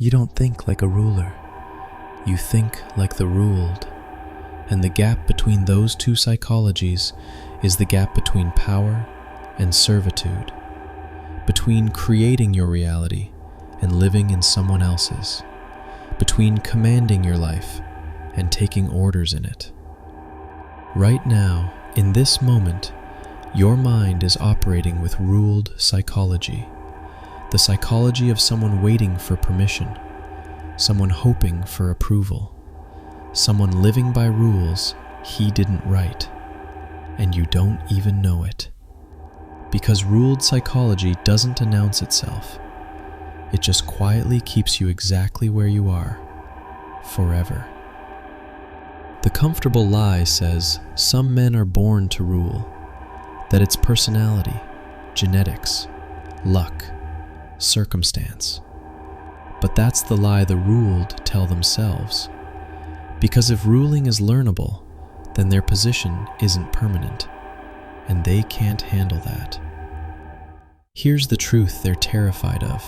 You don't think like a ruler. You think like the ruled. And the gap between those two psychologies is the gap between power and servitude, between creating your reality and living in someone else's, between commanding your life and taking orders in it. Right now, in this moment, your mind is operating with ruled psychology, the psychology of someone waiting for permission, someone hoping for approval, someone living by rules he didn't write, and you don't even know it. Because ruled psychology doesn't announce itself. It just quietly keeps you exactly where you are, forever. The comfortable lie says some men are born to rule, that it's personality, genetics, luck, circumstance. But that's the lie the ruled tell themselves. Because if ruling is learnable, then their position isn't permanent, and they can't handle that. Here's the truth they're terrified of.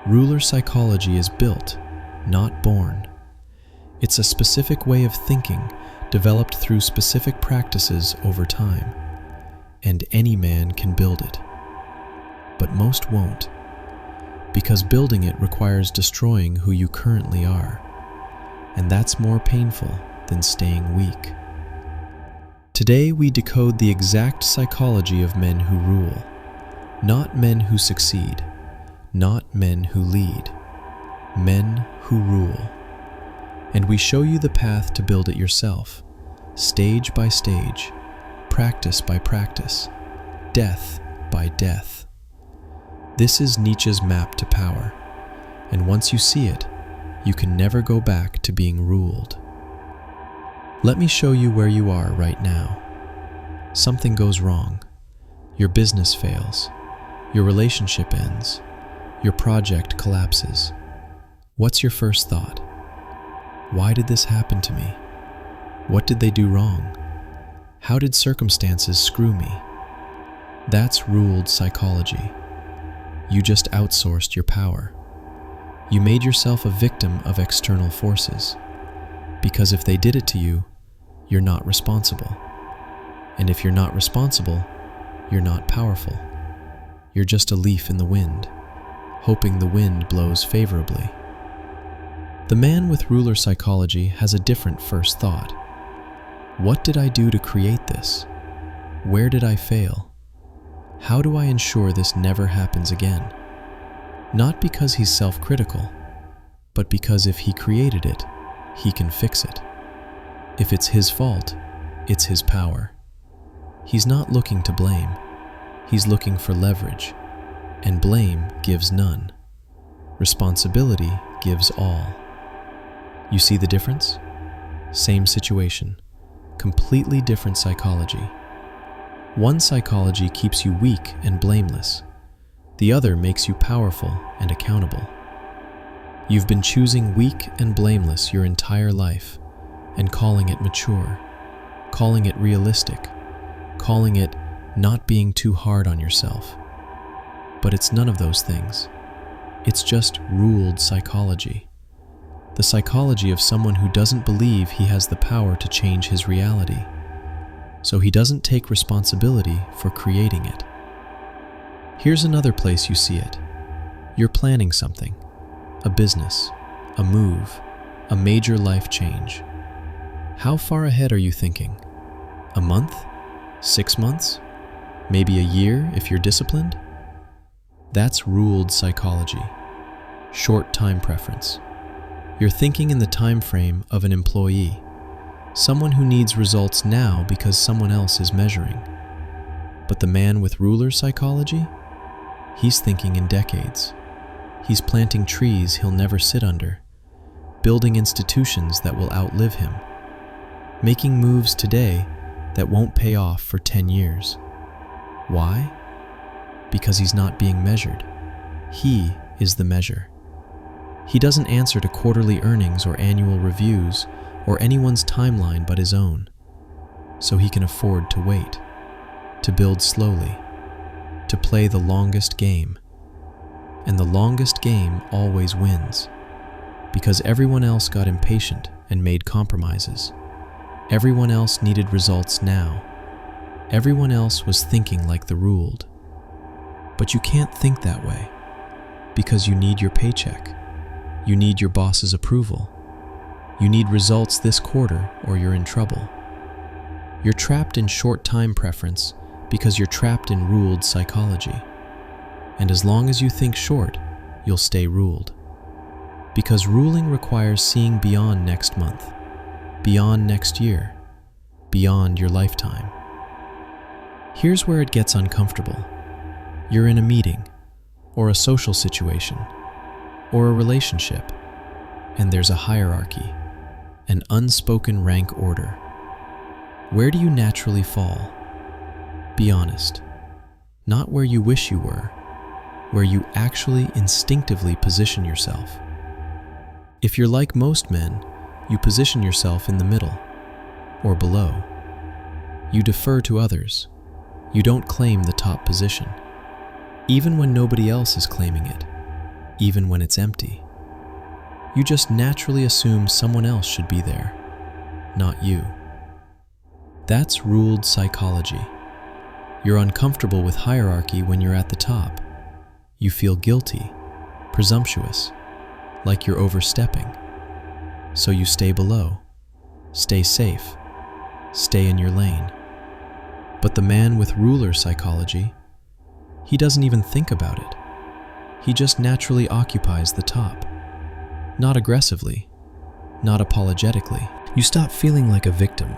Ruler psychology is built, not born. It's a specific way of thinking developed through specific practices over time, and any man can build it. But most won't, because building it requires destroying who you currently are, and that's more painful than staying weak. Today we decode the exact psychology of men who rule, not men who succeed, not men who lead, men who rule. And we show you the path to build it yourself, stage by stage, practice by practice, death by death. This is Nietzsche's map to power, and once you see it, you can never go back to being ruled. Let me show you where you are right now. Something goes wrong. Your business fails. Your relationship ends. Your project collapses. What's your first thought? Why did this happen to me? What did they do wrong? How did circumstances screw me? That's ruled psychology. You just outsourced your power. You made yourself a victim of external forces. Because if they did it to you, you're not responsible. And if you're not responsible, you're not powerful. You're just a leaf in the wind, hoping the wind blows favorably. The man with ruler psychology has a different first thought. What did I do to create this? Where did I fail? How do I ensure this never happens again? Not because he's self-critical, but because if he created it, he can fix it. If it's his fault, it's his power. He's not looking to blame. He's looking for leverage, and blame gives none. Responsibility gives all. You see the difference? Same situation, completely different psychology. One psychology keeps you weak and blameless. The other makes you powerful and accountable. You've been choosing weak and blameless your entire life and calling it mature, calling it realistic, calling it not being too hard on yourself. But it's none of those things. It's just ruled psychology. The psychology of someone who doesn't believe he has the power to change his reality. So he doesn't take responsibility for creating it. Here's another place you see it. You're planning something, a business, a move, a major life change. How far ahead are you thinking? A month? 6 months? Maybe a year if you're disciplined? That's ruled psychology. Short time preference. You're thinking in the time frame of an employee, someone who needs results now because someone else is measuring. But the man with ruler psychology? He's thinking in decades. He's planting trees he'll never sit under, building institutions that will outlive him, making moves today that won't pay off for 10 years. Why? Because he's not being measured. He is the measure. He doesn't answer to quarterly earnings or annual reviews or anyone's timeline but his own. So he can afford to wait, to build slowly, to play the longest game. and the longest game always wins. Because everyone else got impatient and made compromises. Everyone else needed results now. Everyone else was thinking like the ruled. But you can't think that way, because you need your paycheck. You need your boss's approval. You need results this quarter or you're in trouble. You're trapped in short time preference because you're trapped in ruled psychology. And as long as you think short, you'll stay ruled. Because ruling requires seeing beyond next month, beyond next year, beyond your lifetime. Here's where it gets uncomfortable. You're in a meeting, or a social situation, or a relationship, and there's a hierarchy, an unspoken rank order. Where do you naturally fall? Be honest. Not where you wish you were, where you actually instinctively position yourself. If you're like most men, you position yourself in the middle, or below. You defer to others. You don't claim the top position, even when nobody else is claiming it, even when it's empty. You just naturally assume someone else should be there, not you. That's ruled psychology. You're uncomfortable with hierarchy when you're at the top. You feel guilty, presumptuous, like you're overstepping. So you stay below, stay safe, stay in your lane. But the man with ruler psychology, he doesn't even think about it. He just naturally occupies the top. Not aggressively, not apologetically. You stop feeling like a victim.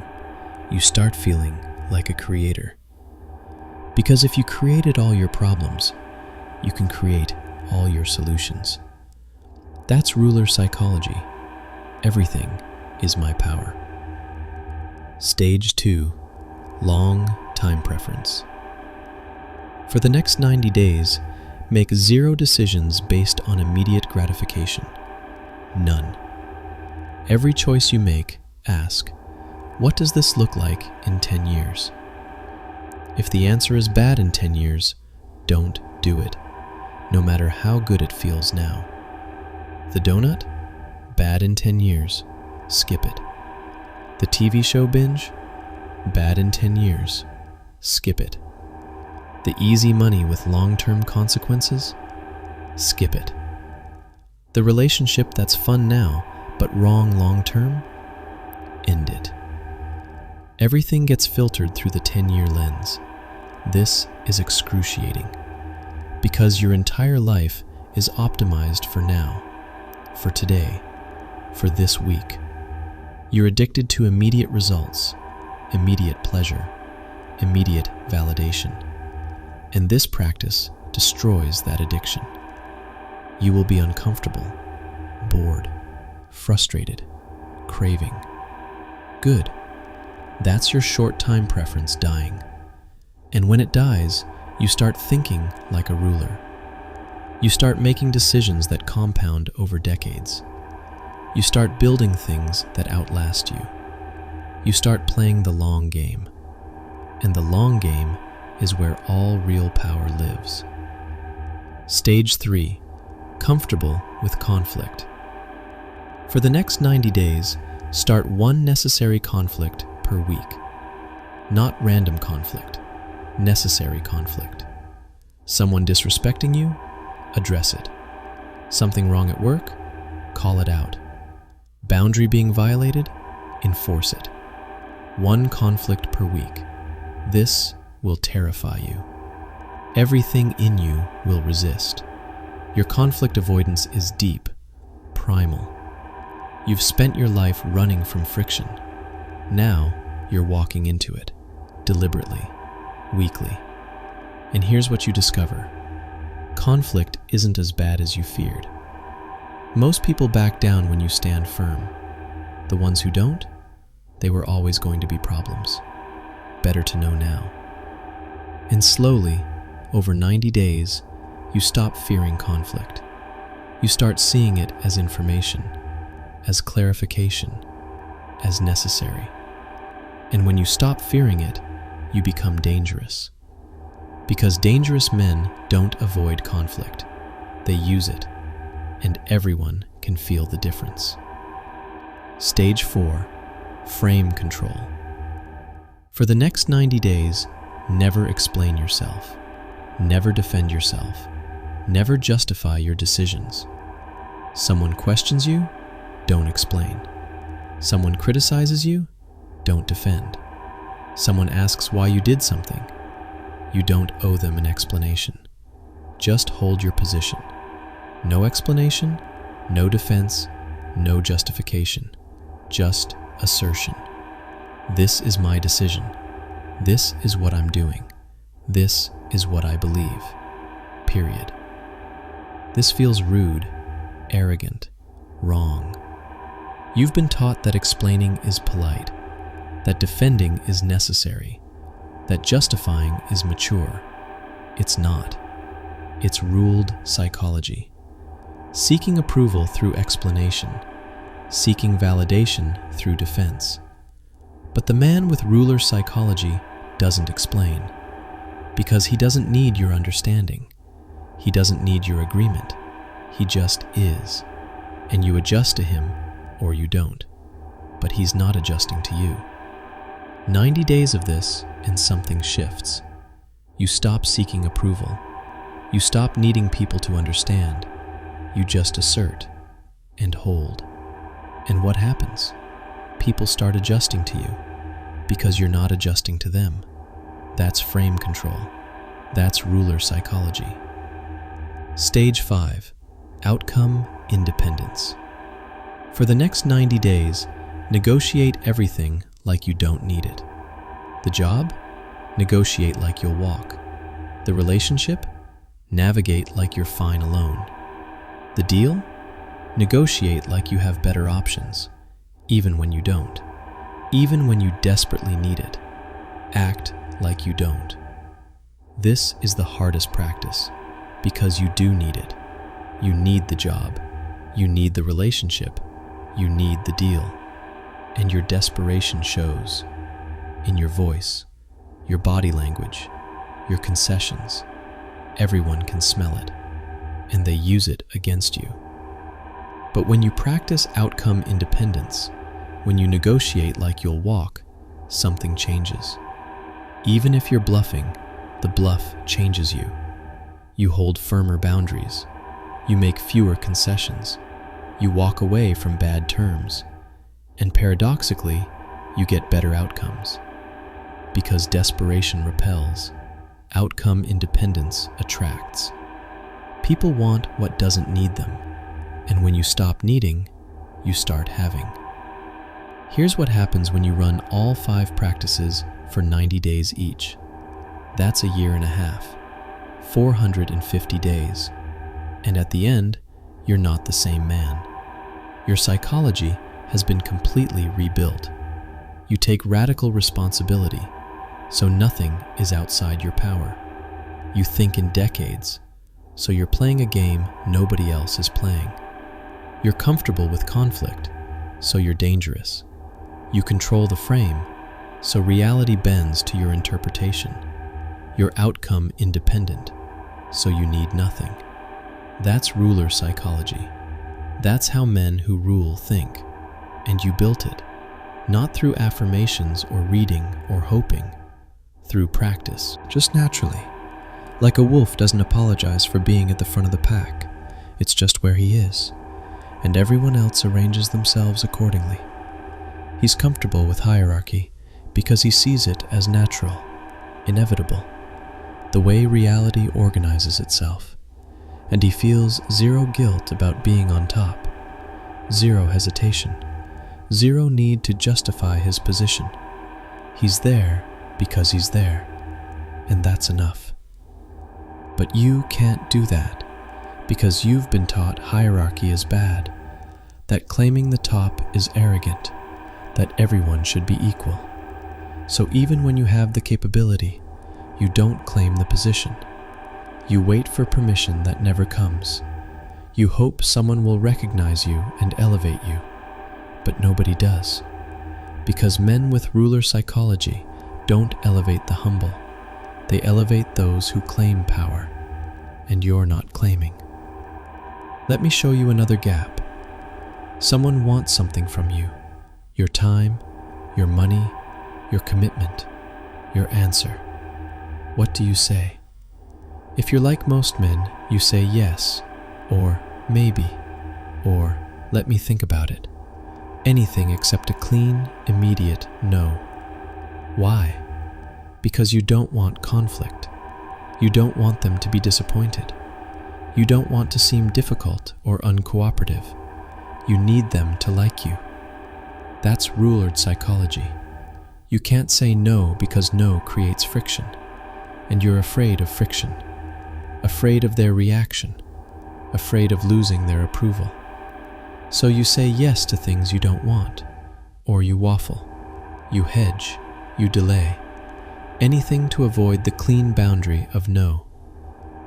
You start feeling like a creator. Because if you created all your problems, you can create all your solutions. That's ruler psychology. Everything is my power. Stage 2. Long time preference. For the next 90 days, make 0 decisions based on immediate gratification. None. Every choice you make, ask, what does this look like in 10 years? If the answer is bad in 10 years, don't do it, no matter how good it feels now. The donut? Bad in 10 years. Skip it. The TV show binge? Bad in 10 years. Skip it. The easy money with long-term consequences? Skip it. The relationship that's fun now, but wrong long-term? End it. Everything gets filtered through the 10-year lens. This is excruciating, because your entire life is optimized for now, for today, for this week. You're addicted to immediate results, immediate pleasure, immediate validation. And this practice destroys that addiction. You will be uncomfortable, bored, frustrated, craving. Good. That's your short time preference dying. And when it dies, you start thinking like a ruler. You start making decisions that compound over decades. You start building things that outlast you. You start playing the long game. And the long game is where all real power lives. Stage 3. Comfortable with conflict. For the next 90 days, start 1 necessary conflict per week. Not random conflict, necessary conflict. Someone disrespecting you? Address it. Something wrong at work? Call it out. Boundary being violated? Enforce it. 1 conflict per week. This will terrify you. Everything in you will resist. Your conflict avoidance is deep, primal. You've spent your life running from friction. Now you're walking into it, deliberately, weakly. And here's what you discover. Conflict isn't as bad as you feared. Most people back down when you stand firm. The ones who don't, they were always going to be problems. Better to know now. And slowly, over 90 days, you stop fearing conflict. You start seeing it as information, as clarification, as necessary. And when you stop fearing it, you become dangerous. Because dangerous men don't avoid conflict. they use it, and everyone can feel the difference. Stage 4. Frame control. For the next 90 days, never explain yourself. Never defend yourself. Never justify your decisions. Someone questions you, don't explain. Someone criticizes you, don't defend. Someone asks why you did something, you don't owe them an explanation. Just hold your position. No explanation, no defense, no justification. Just assertion. This is my decision. This is what I'm doing. This is what I believe. Period. This feels rude, arrogant, wrong. You've been taught that explaining is polite, that defending is necessary, that justifying is mature. It's not. It's ruled psychology. Seeking approval through explanation, seeking validation through defense. But the man with ruler psychology doesn't explain, because he doesn't need your understanding. He doesn't need your agreement. He just is, and you adjust to him or you don't. But he's not adjusting to you. 90 days of this and something shifts. You stop seeking approval. You stop needing people to understand. You just assert and hold. And what happens? People start adjusting to you because you're not adjusting to them. That's frame control. That's ruler psychology. Stage 5. Outcome independence. For the next 90 days, negotiate everything like you don't need it. The job? Negotiate like you'll walk. The relationship? Navigate like you're fine alone. The deal? Negotiate like you have better options, even when you don't. Even when you desperately need it. Act like you don't. This is the hardest practice, because you do need it. You need the job. You need the relationship. You need the deal. And your desperation shows in your voice, your body language, your concessions. Everyone can smell it, and they use it against you. But when you practice outcome independence, when you negotiate like you'll walk, something changes. Even if you're bluffing, the bluff changes you. You hold firmer boundaries. You make fewer concessions. You walk away from bad terms. And paradoxically, you get better outcomes. Because desperation repels, outcome independence attracts. People want what doesn't need them, and when you stop needing, you start having. Here's what happens when you run all 5 practices for 90 days each. That's a year and a half, 450 days. And at the end, you're not the same man. Your psychology has been completely rebuilt. You take radical responsibility, so nothing is outside your power. You think in decades, so you're playing a game nobody else is playing. You're comfortable with conflict, so you're dangerous. You control the frame, so reality bends to your interpretation. You're outcome independent, so you need nothing. That's ruler psychology. That's how men who rule think. And you built it, not through affirmations or reading or hoping, through practice, just naturally. Like a wolf doesn't apologize for being at the front of the pack. It's just where he is, and everyone else arranges themselves accordingly. He's comfortable with hierarchy because he sees it as natural, inevitable, the way reality organizes itself. And he feels zero guilt about being on top, zero hesitation, zero need to justify his position. He's there because he's there, and that's enough. But you can't do that because you've been taught hierarchy is bad, that claiming the top is arrogant, that everyone should be equal. So even when you have the capability, you don't claim the position. You wait for permission that never comes. You hope someone will recognize you and elevate you, but nobody does. Because men with ruler psychology don't elevate the humble. They elevate those who claim power, and you're not claiming. Let me show you another gap. Someone wants something from you. Your time, your money, your commitment, your answer. What do you say? If you're like most men, you say yes, or maybe, or let me think about it. Anything except a clean, immediate no. Why? Because you don't want conflict. You don't want them to be disappointed. You don't want to seem difficult or uncooperative. You need them to like you. That's rulered psychology. You can't say no because no creates friction, and you're afraid of friction, afraid of their reaction, afraid of losing their approval. So you say yes to things you don't want, or you waffle, you hedge, you delay, anything to avoid the clean boundary of no.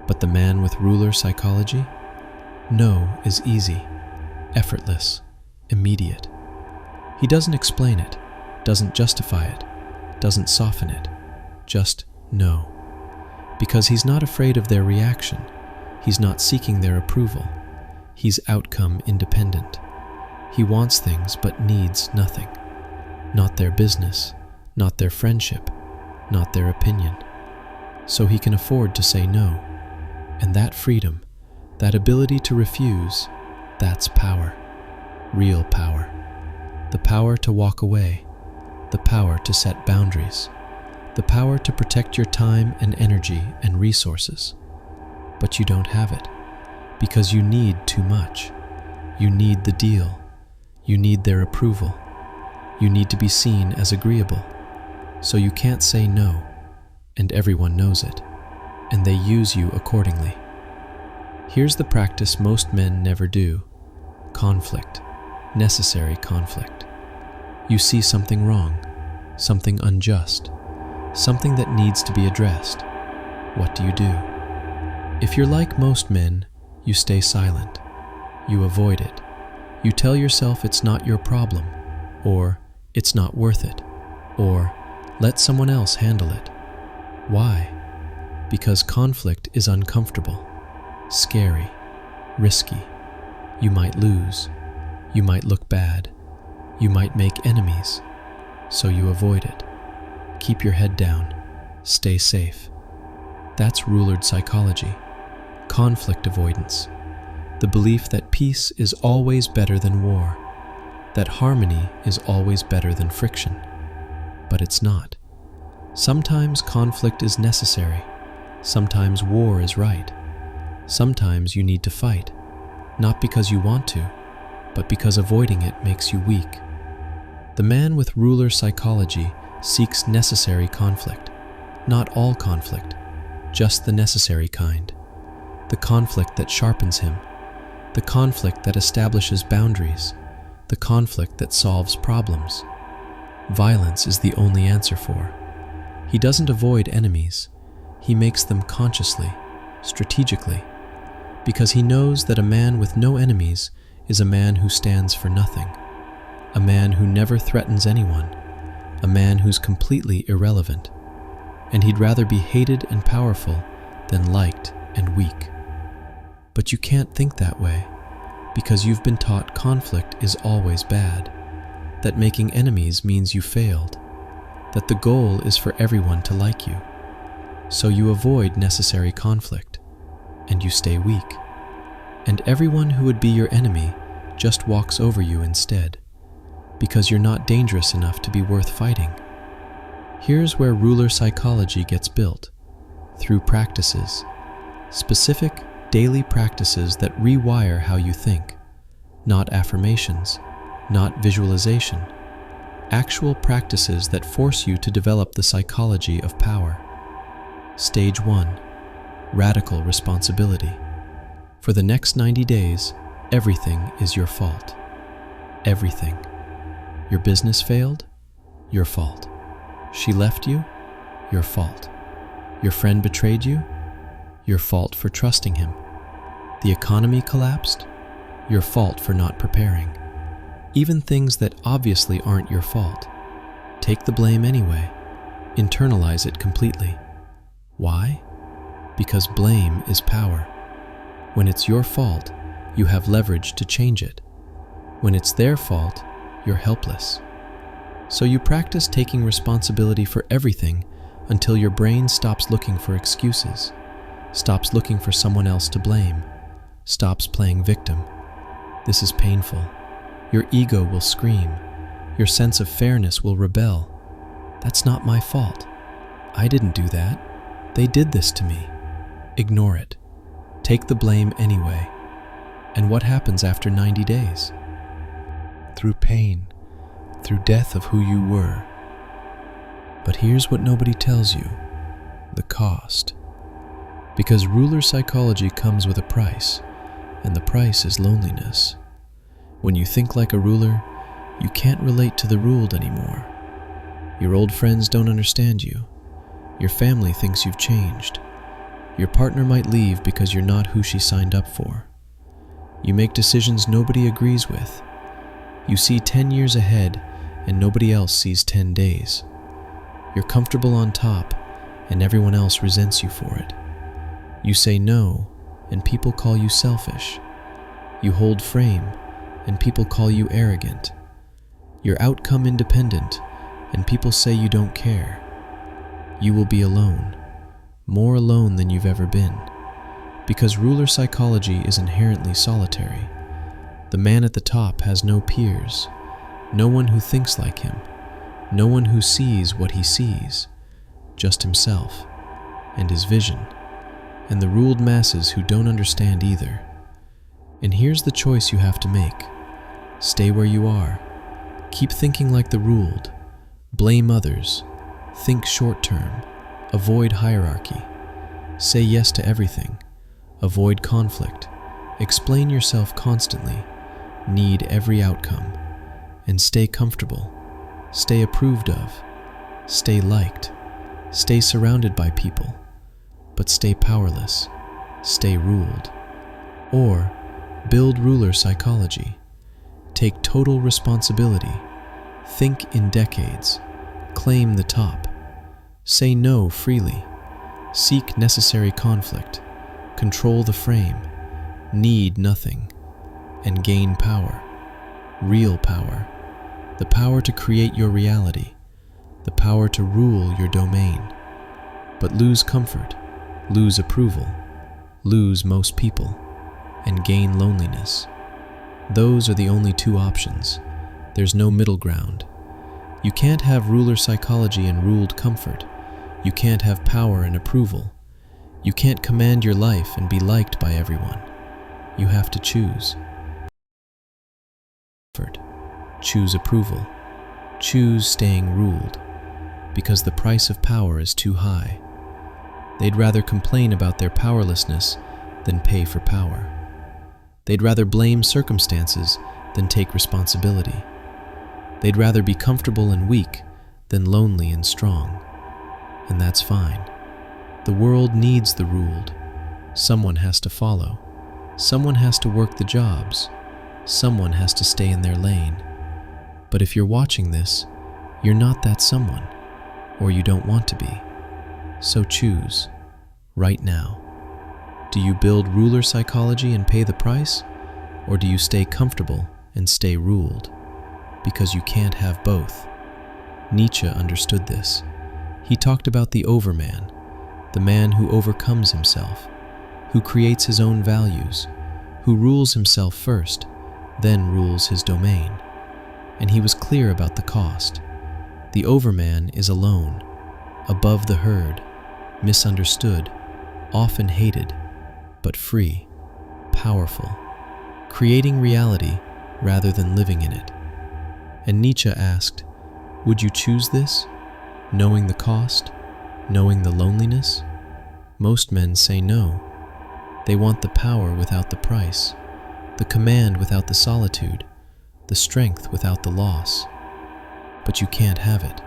But the man with ruler psychology? No is easy, effortless, immediate. He doesn't explain it, doesn't justify it, doesn't soften it, just no. Because he's not afraid of their reaction, he's not seeking their approval, he's outcome independent. He wants things but needs nothing. Not their business, not their friendship, not their opinion. So he can afford to say no. And that freedom, that ability to refuse, that's power, real power. The power to walk away, the power to set boundaries, the power to protect your time and energy and resources. But you don't have it, because you need too much. You need the deal. You need their approval. You need to be seen as agreeable. So you can't say no, and everyone knows it, and they use you accordingly. Here's the practice most men never do. Conflict, necessary conflict. You see something wrong, something unjust, something that needs to be addressed. What do? If you're like most men, you stay silent. You avoid it. You tell yourself it's not your problem, or it's not worth it, or let someone else handle it. Why? Because conflict is uncomfortable, scary, risky. You might lose. You might look bad. You might make enemies. So you avoid it. Keep your head down. Stay safe. That's rulered psychology. Conflict avoidance. The belief that peace is always better than war. That harmony is always better than friction. But it's not. Sometimes conflict is necessary. Sometimes war is right. Sometimes you need to fight, not because you want to, but because avoiding it makes you weak. The man with ruler psychology seeks necessary conflict, not all conflict, just the necessary kind. The conflict that sharpens him, the conflict that establishes boundaries, the conflict that solves problems. Violence is the only answer for. He doesn't avoid enemies. He makes them consciously, strategically, because he knows that a man with no enemies is a man who stands for nothing, a man who never threatens anyone, a man who's completely irrelevant, and he'd rather be hated and powerful than liked and weak. But you can't think that way, because you've been taught conflict is always bad, that making enemies means you failed, that the goal is for everyone to like you. So you avoid necessary conflict, and you stay weak. And everyone who would be your enemy just walks over you instead, because you're not dangerous enough to be worth fighting. Here's where ruler psychology gets built, through practices, specific, daily practices that rewire how you think, not affirmations, not visualization, actual practices that force you to develop the psychology of power. Stage 1. Radical responsibility. For the next 90 days, everything is your fault. Everything. Your business failed? Your fault. She left you? Your fault. Your friend betrayed you? Your fault for trusting him. The economy collapsed? Your fault for not preparing. Even things that obviously aren't your fault. Take the blame anyway. Internalize it completely. Why? Because blame is power. When it's your fault, you have leverage to change it. When it's their fault, you're helpless. So you practice taking responsibility for everything until your brain stops looking for excuses, stops looking for someone else to blame, stops playing victim. This is painful. Your ego will scream. Your sense of fairness will rebel. That's not my fault. I didn't do that. They did this to me. Ignore it. Take the blame anyway. And what happens after 90 days? Through pain, through death of who you were. But here's what nobody tells you: the cost. Because ruler psychology comes with a price, and the price is loneliness. When you think like a ruler, you can't relate to the ruled anymore. Your old friends don't understand you. Your family thinks you've changed. Your partner might leave because you're not who she signed up for. You make decisions nobody agrees with. You see 10 years ahead and nobody else sees 10 days. You're comfortable on top and everyone else resents you for it. You say no and people call you selfish. You hold frame and people call you arrogant. You're outcome independent and people say you don't care. You will be alone, more alone than you've ever been, because ruler psychology is inherently solitary. The man at the top has no peers, no one who thinks like him, no one who sees what he sees, just himself and his vision, and the ruled masses who don't understand either. And here's the choice you have to make. Stay where you are. Keep thinking like the ruled. Blame others. Think short-term. Avoid hierarchy. Say yes to everything. Avoid conflict. Explain yourself constantly. Need every outcome. And stay comfortable. Stay approved of. Stay liked. Stay surrounded by people. But stay powerless. Stay ruled. Or build ruler psychology. Take total responsibility. Think in decades. Claim the top. Say no freely. Seek necessary conflict. Control the frame. Need nothing. And gain power. Real power. The power to create your reality. The power to rule your domain. But lose comfort. Lose approval. Lose most people. And gain loneliness. Those are the only two options. There's no middle ground. You can't have ruler psychology and ruled comfort. You can't have power and approval. You can't command your life and be liked by everyone. You have to choose. Choose approval. Choose staying ruled. Because the price of power is too high. They'd rather complain about their powerlessness than pay for power. They'd rather blame circumstances than take responsibility. They'd rather be comfortable and weak than lonely and strong. And that's fine. The world needs the ruled. Someone has to follow. Someone has to work the jobs. Someone has to stay in their lane. But if you're watching this, you're not that someone, or you don't want to be. So choose, right now. Do you build ruler psychology and pay the price? Or do you stay comfortable and stay ruled? Because you can't have both. Nietzsche understood this. He talked about the overman, the man who overcomes himself, who creates his own values, who rules himself first, then rules his domain. And he was clear about the cost. The overman is alone, above the herd, misunderstood, often hated, but free, powerful, creating reality rather than living in it. And Nietzsche asked, would you choose this, knowing the cost, knowing the loneliness? Most men say no. They want the power without the price, the command without the solitude, the strength without the loss. But you can't have it.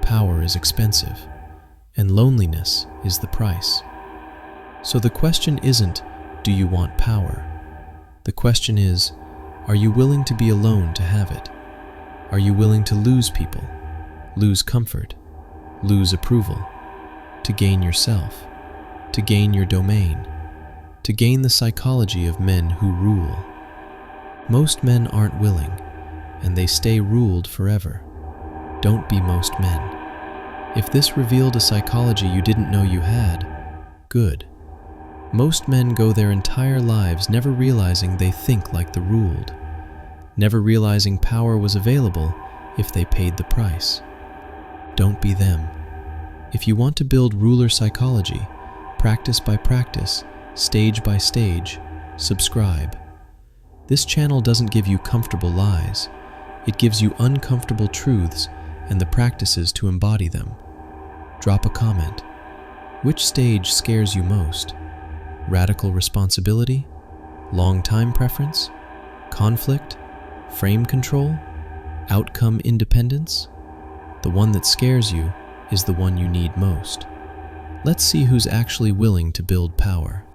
Power is expensive, and loneliness is the price. So the question isn't, do you want power? The question is, are you willing to be alone to have it? Are you willing to lose people, lose comfort, lose approval, to gain yourself, to gain your domain, to gain the psychology of men who rule. Most men aren't willing, and they stay ruled forever. Don't be most men. If this revealed a psychology you didn't know you had, good. Most men go their entire lives never realizing they think like the ruled, never realizing power was available if they paid the price. Don't be them. If you want to build ruler psychology, practice by practice, stage by stage, subscribe. This channel doesn't give you comfortable lies. It gives you uncomfortable truths and the practices to embody them. Drop a comment. Which stage scares you most? Radical responsibility? Long time preference? Conflict? Frame control? Outcome independence? The one that scares you is the one you need most. Let's see who's actually willing to build power.